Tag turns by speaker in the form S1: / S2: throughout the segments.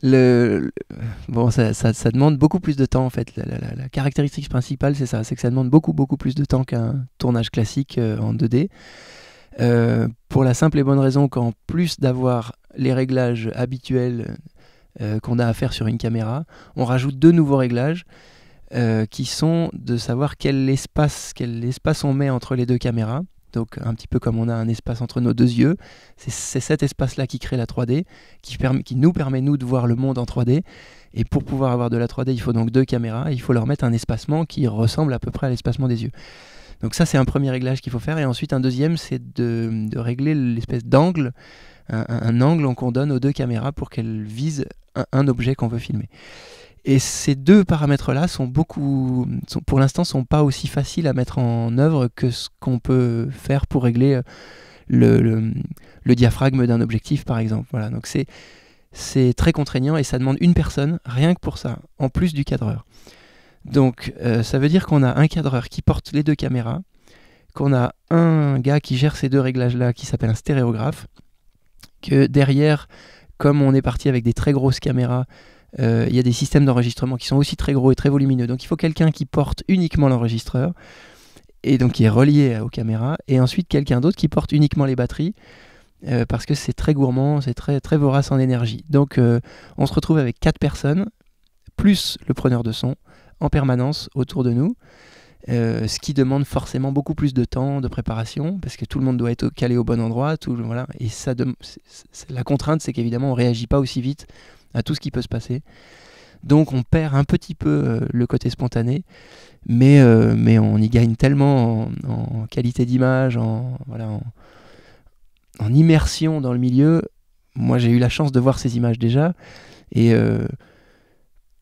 S1: Le, bon, ça demande beaucoup plus de temps en fait. La caractéristique principale, c'est ça, c'est que ça demande beaucoup plus de temps qu'un tournage classique en 2D. Pour la simple et bonne raison qu'en plus d'avoir les réglages habituels qu'on a à faire sur une caméra, on rajoute deux nouveaux réglages qui sont de savoir quel espace on met entre les deux caméras. Donc un petit peu comme on a un espace entre nos deux yeux, c'est cet espace-là qui crée la 3D, qui nous permet nous de voir le monde en 3D. Et pour pouvoir avoir de la 3D, il faut donc deux caméras, et il faut leur mettre un espacement qui ressemble à peu près à l'espacement des yeux. Donc ça, c'est un premier réglage qu'il faut faire. Et ensuite, un deuxième, c'est de régler l'espèce d'angle, un angle qu'on donne aux deux caméras pour qu'elles visent un objet qu'on veut filmer. Et ces deux paramètres-là pour l'instant, sont pas aussi faciles à mettre en œuvre que ce qu'on peut faire pour régler le diaphragme d'un objectif, par exemple. Voilà, donc c'est très contraignant et ça demande une personne, rien que pour ça, en plus du cadreur. Donc ça veut dire qu'on a un cadreur qui porte les deux caméras, qu'on a un gars qui gère ces deux réglages-là, qui s'appelle un stéréographe, que derrière, comme on est parti avec des très grosses caméras, il y a des systèmes d'enregistrement qui sont aussi très gros et très volumineux. Donc il faut quelqu'un qui porte uniquement l'enregistreur, et donc qui est relié aux caméras, et ensuite quelqu'un d'autre qui porte uniquement les batteries, parce que c'est très gourmand, c'est très vorace en énergie. Donc on se retrouve avec 4 personnes, plus le preneur de son, en permanence autour de nous, ce qui demande forcément beaucoup plus de temps de préparation, parce que tout le monde doit être calé au bon endroit, voilà. Et la contrainte, c'est qu'évidemment on ne réagit pas aussi vite à tout ce qui peut se passer. Donc on perd un petit peu le côté spontané, mais on y gagne tellement en qualité d'image, en immersion dans le milieu. Moi j'ai eu la chance de voir ces images déjà, et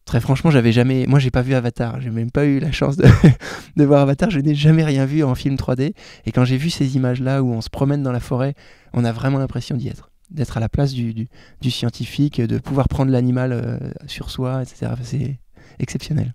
S1: très franchement, moi j'ai pas vu Avatar, j'ai même pas eu la chance de voir Avatar, je n'ai jamais rien vu en film 3D, et quand j'ai vu ces images-là où on se promène dans la forêt, on a vraiment l'impression d'être à la place du scientifique, de pouvoir prendre l'animal sur soi, etc. C'est exceptionnel.